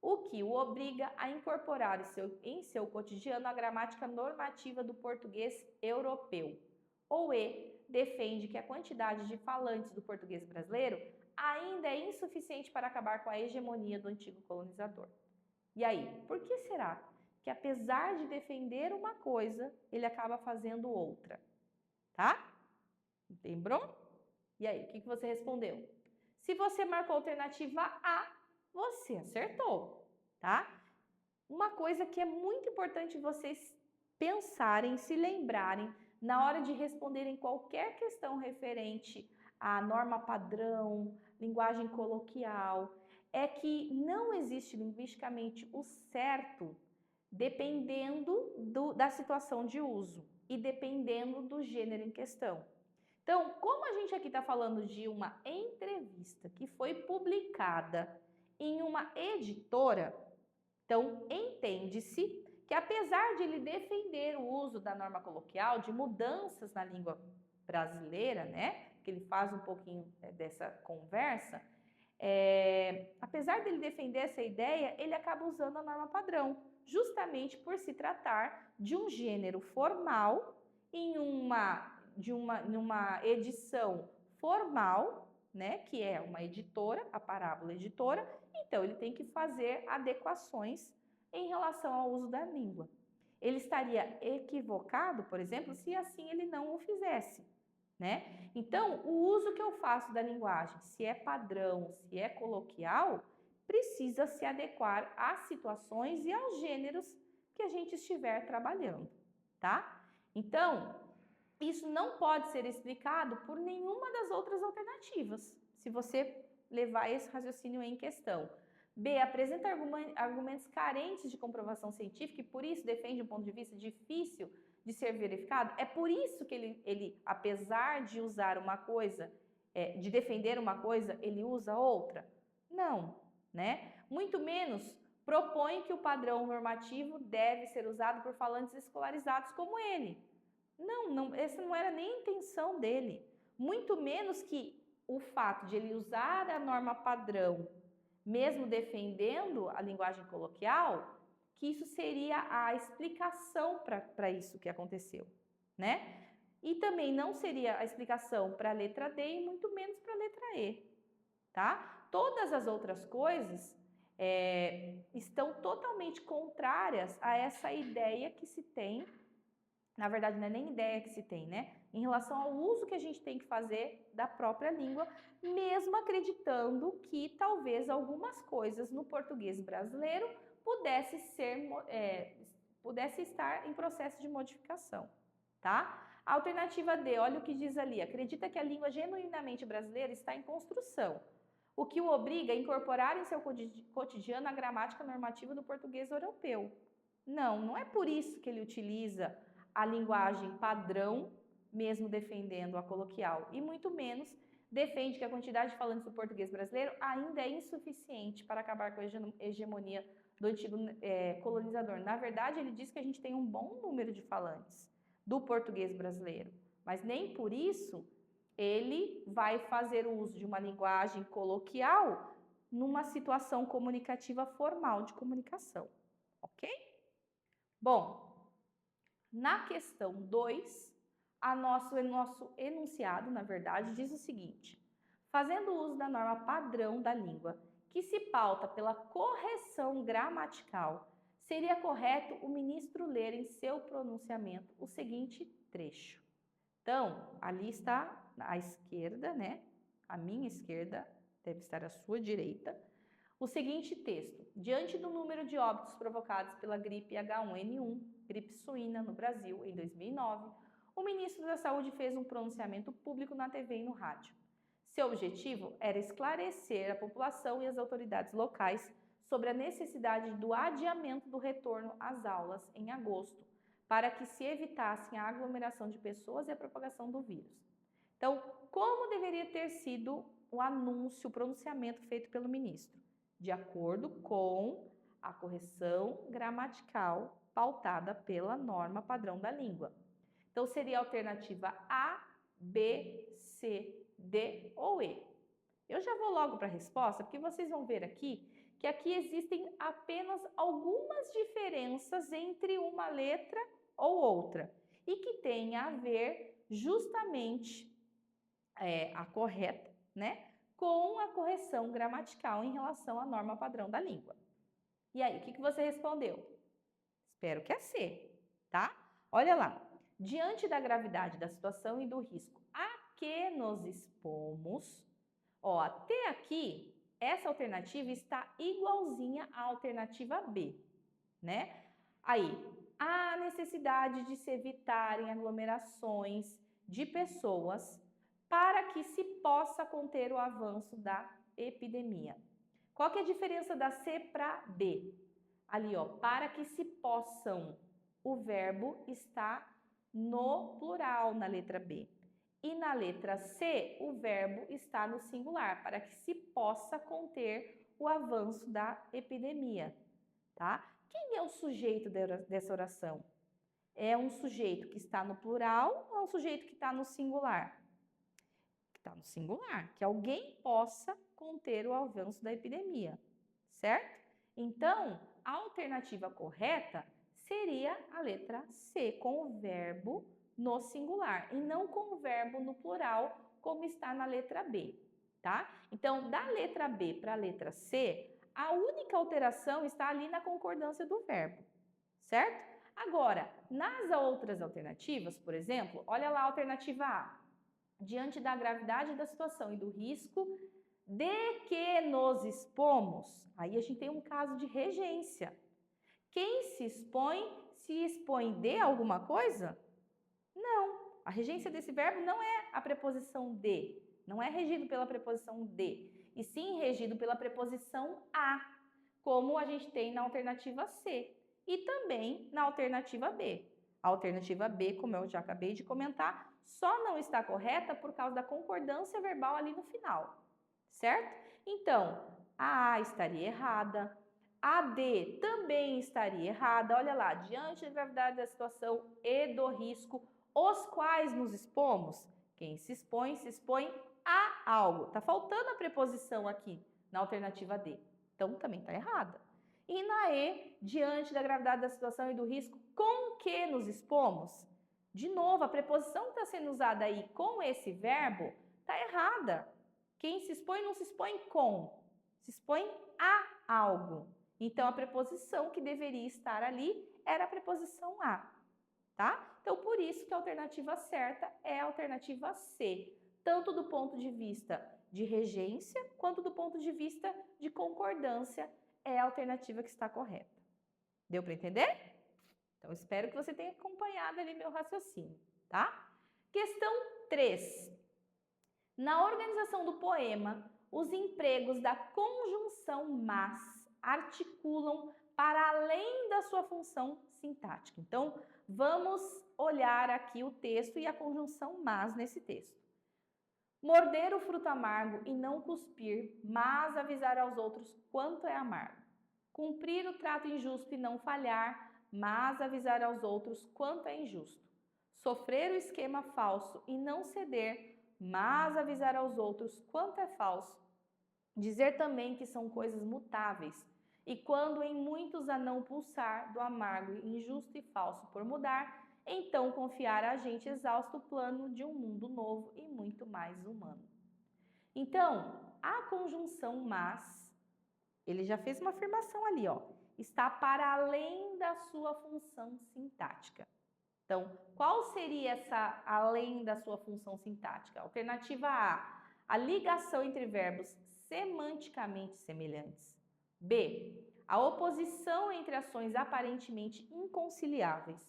o que o obriga a incorporar em seu cotidiano a gramática normativa do português europeu. Ou E. Defende que a quantidade de falantes do português brasileiro ainda é insuficiente para acabar com a hegemonia do antigo colonizador. E aí, por que será que apesar de defender uma coisa, ele acaba fazendo outra? Tá? Lembrou? E aí, o que você respondeu? Se você marcou a alternativa A, você acertou, tá? Uma coisa que é muito importante vocês pensarem, se lembrarem, na hora de responderem qualquer questão referente à norma padrão, linguagem coloquial, é que não existe linguisticamente o certo dependendo da situação de uso e dependendo do gênero em questão. Então, como a gente aqui está falando de uma entrevista que foi publicada em uma editora, então entende-se que apesar de ele defender o uso da norma coloquial, de mudanças na língua brasileira, né, que ele faz um pouquinho dessa conversa, apesar dele defender essa ideia, ele acaba usando a norma padrão, justamente por se tratar de um gênero formal em uma edição formal, né, que é uma editora, a parábola editora, então ele tem que fazer adequações em relação ao uso da língua. Ele estaria equivocado, por exemplo, se assim ele não o fizesse, né? Então, o uso que eu faço da linguagem, se é padrão, se é coloquial, precisa se adequar às situações e aos gêneros que a gente estiver trabalhando, tá? Então, isso não pode ser explicado por nenhuma das outras alternativas, se você levar esse raciocínio em questão. B. Apresenta argumentos carentes de comprovação científica e por isso defende um ponto de vista difícil de ser verificado. É por isso que ele apesar de usar uma coisa, de defender uma coisa, ele usa outra? Não, né? Muito menos propõe que o padrão normativo deve ser usado por falantes escolarizados como ele. Não, essa não era nem a intenção dele. Muito menos que o fato de ele usar a norma padrão, mesmo defendendo a linguagem coloquial, que isso seria a explicação para isso que aconteceu, né? E também não seria a explicação para a letra D e muito menos para a letra E, tá? Todas as outras coisas estão totalmente contrárias a essa ideia que se tem. Na verdade, não é nem ideia que se tem, né? Em relação ao uso que a gente tem que fazer da própria língua, mesmo acreditando que talvez algumas coisas no português brasileiro pudesse estar em processo de modificação, tá? A alternativa D, olha o que diz ali, acredita que a língua genuinamente brasileira está em construção, o que o obriga a incorporar em seu cotidiano a gramática normativa do português europeu. Não é por isso que ele utiliza a linguagem padrão, mesmo defendendo a coloquial, e muito menos defende que a quantidade de falantes do português brasileiro ainda é insuficiente para acabar com a hegemonia do antigo colonizador. Na verdade, ele diz que a gente tem um bom número de falantes do português brasileiro, mas nem por isso ele vai fazer uso de uma linguagem coloquial numa situação comunicativa formal de comunicação, ok? Bom, na questão 2, nosso enunciado, na verdade, diz o seguinte: fazendo uso da norma padrão da língua, que se pauta pela correção gramatical, seria correto o ministro ler em seu pronunciamento o seguinte trecho. Então, ali está à esquerda, né? A minha esquerda, deve estar à sua direita, o seguinte texto: diante do número de óbitos provocados pela gripe H1N1, gripe suína, no Brasil, em 2009, o ministro da Saúde fez um pronunciamento público na TV e no rádio. Seu objetivo era esclarecer a população e as autoridades locais sobre a necessidade do adiamento do retorno às aulas em agosto, para que se evitasse a aglomeração de pessoas e a propagação do vírus. Então, como deveria ter sido o anúncio, o pronunciamento feito pelo ministro? De acordo com a correção gramatical pautada pela norma padrão da língua. Então, seria a alternativa A, B, C, D ou E. Eu já vou logo para a resposta, porque vocês vão ver aqui que aqui existem apenas algumas diferenças entre uma letra ou outra e que tem a ver justamente a correta, né, com a correção gramatical em relação à norma padrão da língua. E aí, o que você respondeu? Espero que é C, tá? Olha lá. Diante da gravidade da situação e do risco a que nos expomos, ó, até aqui, essa alternativa está igualzinha à alternativa B, né? Aí, há necessidade de se evitarem aglomerações de pessoas para que se possa conter o avanço da epidemia. Qual que é a diferença da C para B? Ali, ó, para que se possam, o verbo está no plural na letra B. E na letra C, o verbo está no singular, para que se possa conter o avanço da epidemia, tá? Quem é o sujeito dessa oração? É um sujeito que está no plural ou é um sujeito que está no singular? Que está no singular, que alguém possa conter o avanço da epidemia, certo? Então, a alternativa correta seria a letra C, com o verbo no singular e não com o verbo no plural, como está na letra B, tá? Então, da letra B para a letra C, a única alteração está ali na concordância do verbo, certo? Agora, nas outras alternativas, por exemplo, olha lá a alternativa A. Diante da gravidade da situação e do risco de que nos expomos, aí a gente tem um caso de regência. Quem se expõe de alguma coisa? Não. A regência desse verbo não é a preposição de, não é regido pela preposição de, e sim regido pela preposição a, como a gente tem na alternativa C e também na alternativa B. A alternativa B, como eu já acabei de comentar, só não está correta por causa da concordância verbal ali no final, certo? Então, a estaria errada, a D também estaria errada. Olha lá, diante da gravidade da situação e do risco, os quais nos expomos. Quem se expõe a algo. Tá faltando a preposição aqui na alternativa D. Então, também está errada. E na E, diante da gravidade da situação e do risco com que nos expomos, De novo, a preposição que está sendo usada aí com esse verbo está errada. Quem se expõe não se expõe com, se expõe a algo. Então, a preposição que deveria estar ali era a preposição a, tá? Então, por isso que a alternativa certa é a alternativa C, tanto do ponto de vista de regência, quanto do ponto de vista de concordância, é a alternativa que está correta. Deu para entender? Então, espero que você tenha acompanhado ali meu raciocínio, tá? Questão 3. Na organização do poema, os empregos da conjunção mas articulam para além da sua função sintática. Então, vamos olhar aqui o texto e a conjunção mas nesse texto. Morder o fruto amargo e não cuspir, mas avisar aos outros quanto é amargo. Cumprir o trato injusto e não falhar, mas avisar aos outros quanto é injusto. Sofrer o esquema falso e não ceder, mas avisar aos outros quanto é falso. Dizer também que são coisas mutáveis, e quando em muitos a não pulsar do amargo, injusto e falso por mudar, então confiar a gente exausto o plano de um mundo novo e muito mais humano. Então, a conjunção mas, ele já fez uma afirmação ali, ó, está para além da sua função sintática. Então, qual seria essa além da sua função sintática? Alternativa A ligação entre verbos semanticamente semelhantes. B, a oposição entre ações aparentemente inconciliáveis.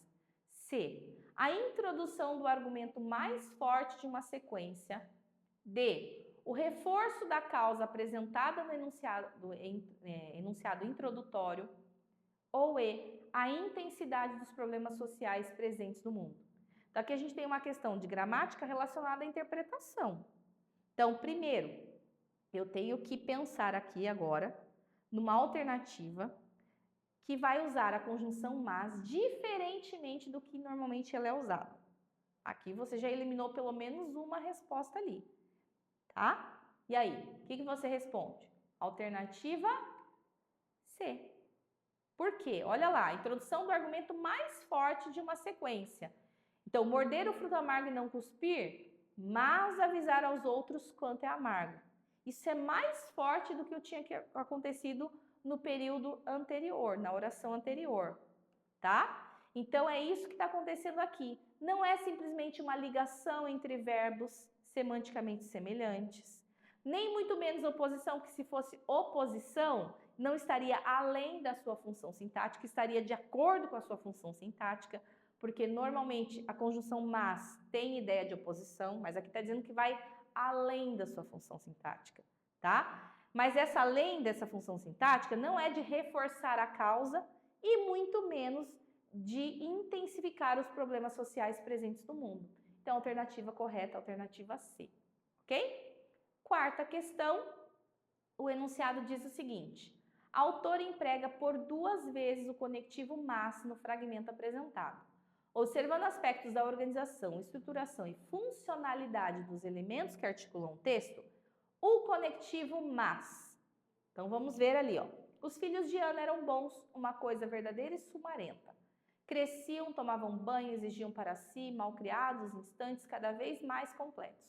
C, a introdução do argumento mais forte de uma sequência. D, o reforço da causa apresentada no enunciado introdutório. Ou E, a intensidade dos problemas sociais presentes no mundo. Então, aqui a gente tem uma questão de gramática relacionada à interpretação. Então, primeiro, eu tenho que pensar aqui agora numa alternativa que vai usar a conjunção mas diferentemente do que normalmente ela é usada. Aqui você já eliminou pelo menos uma resposta ali, tá? E aí, o que você responde? Alternativa C. Por quê? Olha lá, a introdução do argumento mais forte de uma sequência. Então, morder o fruto amargo e não cuspir, mas avisar aos outros quanto é amargo. Isso é mais forte do que o que tinha acontecido no período anterior, na oração anterior, tá? Então, é isso que está acontecendo aqui. Não é simplesmente uma ligação entre verbos semanticamente semelhantes, nem muito menos oposição, que se fosse oposição, não estaria além da sua função sintática, estaria de acordo com a sua função sintática, porque normalmente a conjunção mas tem ideia de oposição, mas aqui está dizendo que vai além da sua função sintática, tá? Mas essa além dessa função sintática não é de reforçar a causa e muito menos de intensificar os problemas sociais presentes no mundo. Então, a alternativa correta é a alternativa C, ok? Quarta questão, o enunciado diz o seguinte: a autora emprega por 2 vezes o conectivo mas no fragmento apresentado. Observando aspectos da organização, estruturação e funcionalidade dos elementos que articulam o texto, o conectivo mas. Então vamos ver ali, ó. Os filhos de Ana eram bons, uma coisa verdadeira e sumarenta. Cresciam, tomavam banho, exigiam para si, malcriados, instantes cada vez mais completos.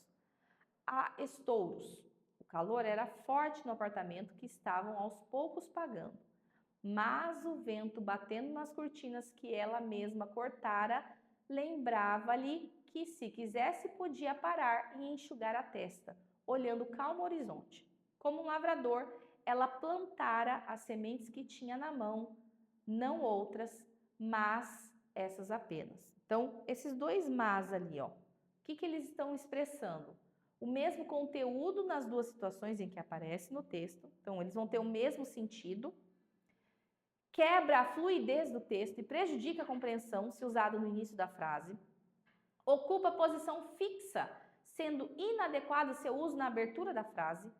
Há estouros. O calor era forte no apartamento que estavam aos poucos pagando. Mas o vento batendo nas cortinas que ela mesma cortara, lembrava-lhe que se quisesse podia parar e enxugar a testa, olhando calmo o horizonte. Como um lavrador, ela plantara as sementes que tinha na mão, não outras, mas essas apenas. Então, esses 2 mas ali, ó, o que eles estão expressando? O mesmo conteúdo nas 2 situações em que aparece no texto, então eles vão ter o mesmo sentido, quebra a fluidez do texto e prejudica a compreensão se usado no início da frase, ocupa posição fixa, sendo inadequado seu uso na abertura da frase,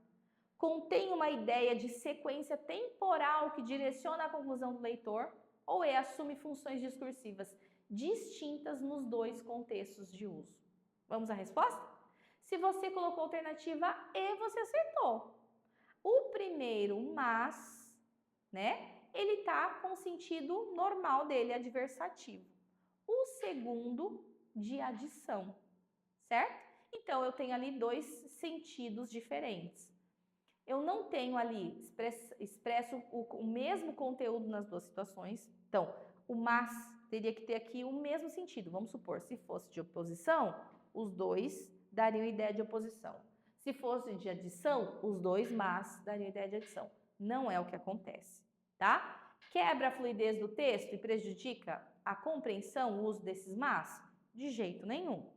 contém uma ideia de sequência temporal que direciona a conclusão do leitor, ou assume funções discursivas distintas nos 2 contextos de uso. Vamos à resposta? Se você colocou a alternativa E, você acertou. O primeiro, mas, né? Ele tá com o sentido normal dele, adversativo. O segundo, de adição, certo? Então, eu tenho ali dois sentidos diferentes. Eu não tenho ali expresso o mesmo conteúdo nas duas situações. Então, o mas teria que ter aqui o mesmo sentido. Vamos supor, se fosse de oposição, os dois dariam ideia de oposição. Se fosse de adição, os dois mas dariam ideia de adição. Não é o que acontece, tá? Quebra a fluidez do texto e prejudica a compreensão, o uso desses mas? De jeito nenhum.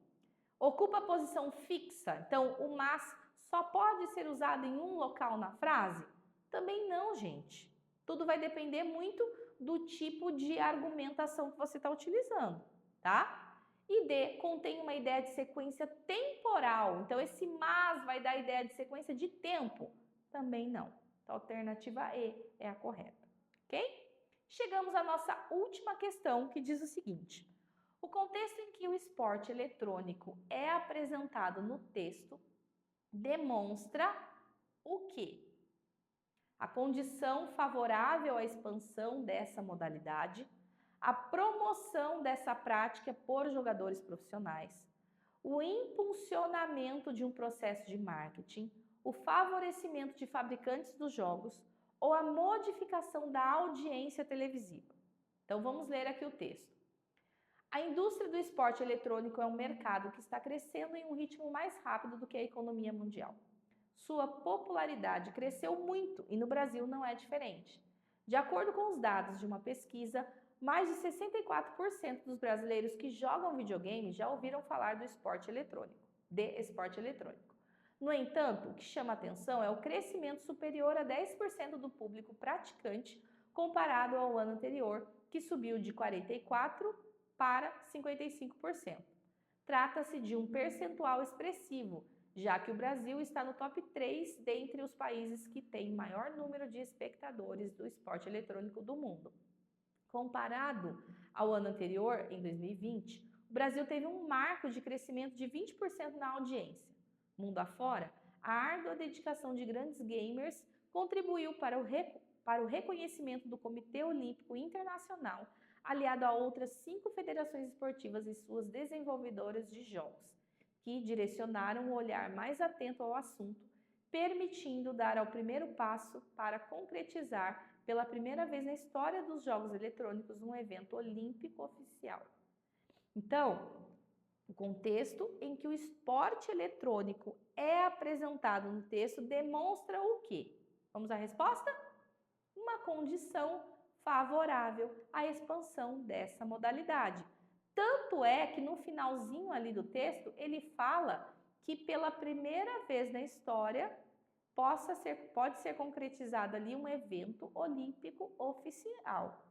Ocupa a posição fixa, então o mas só pode ser usado em um local na frase? Também não, gente. Tudo vai depender muito do tipo de argumentação que você está utilizando, tá? E D, contém uma ideia de sequência temporal. Então, esse mas vai dar a ideia de sequência de tempo? Também não. Então, a alternativa E é a correta, ok? Chegamos à nossa última questão, que diz o seguinte. O contexto em que o esporte eletrônico é apresentado no texto demonstra o quê? A condição favorável à expansão dessa modalidade, a promoção dessa prática por jogadores profissionais, o impulsionamento de um processo de marketing, o favorecimento de fabricantes dos jogos ou a modificação da audiência televisiva. Então vamos ler aqui o texto. A indústria do esporte eletrônico é um mercado que está crescendo em um ritmo mais rápido do que a economia mundial. Sua popularidade cresceu muito e no Brasil não é diferente. De acordo com os dados de uma pesquisa, mais de 64% dos brasileiros que jogam videogame já ouviram falar do esporte eletrônico, No entanto, o que chama atenção é o crescimento superior a 10% do público praticante comparado ao ano anterior, que subiu de 44% para 55%. Trata-se de um percentual expressivo, já que o Brasil está no top 3 dentre os países que têm maior número de espectadores do esporte eletrônico do mundo. Comparado ao ano anterior, em 2020, o Brasil teve um marco de crescimento de 20% na audiência. Mundo afora, a árdua dedicação de grandes gamers contribuiu para o reconhecimento do Comitê Olímpico Internacional, aliado a outras 5 federações esportivas e suas desenvolvedoras de jogos, que direcionaram o olhar mais atento ao assunto, permitindo dar ao primeiro passo para concretizar pela primeira vez na história dos jogos eletrônicos um evento olímpico oficial. Então, o contexto em que o esporte eletrônico é apresentado no texto demonstra o quê? Vamos à resposta? Uma condição favorável à expansão dessa modalidade. Tanto é que no finalzinho ali do texto, ele fala que pela primeira vez na história pode ser concretizado ali um evento olímpico oficial,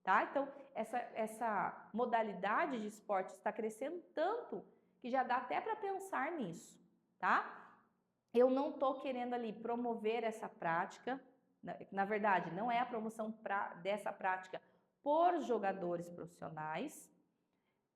tá? Então, essa modalidade de esporte está crescendo tanto que já dá até para pensar nisso, tá? Eu não estou querendo ali promover essa prática, na verdade, não é a promoção dessa prática por jogadores profissionais,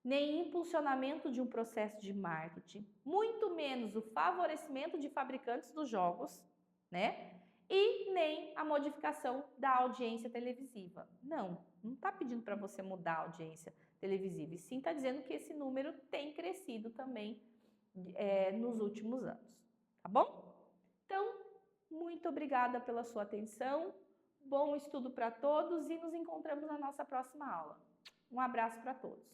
nem impulsionamento de um processo de marketing, muito menos o favorecimento de fabricantes dos jogos, né? E nem a modificação da audiência televisiva. Não está pedindo para você mudar a audiência televisiva, e sim está dizendo que esse número tem crescido também nos últimos anos, tá bom? Então, muito obrigada pela sua atenção, bom estudo para todos e nos encontramos na nossa próxima aula. Um abraço para todos.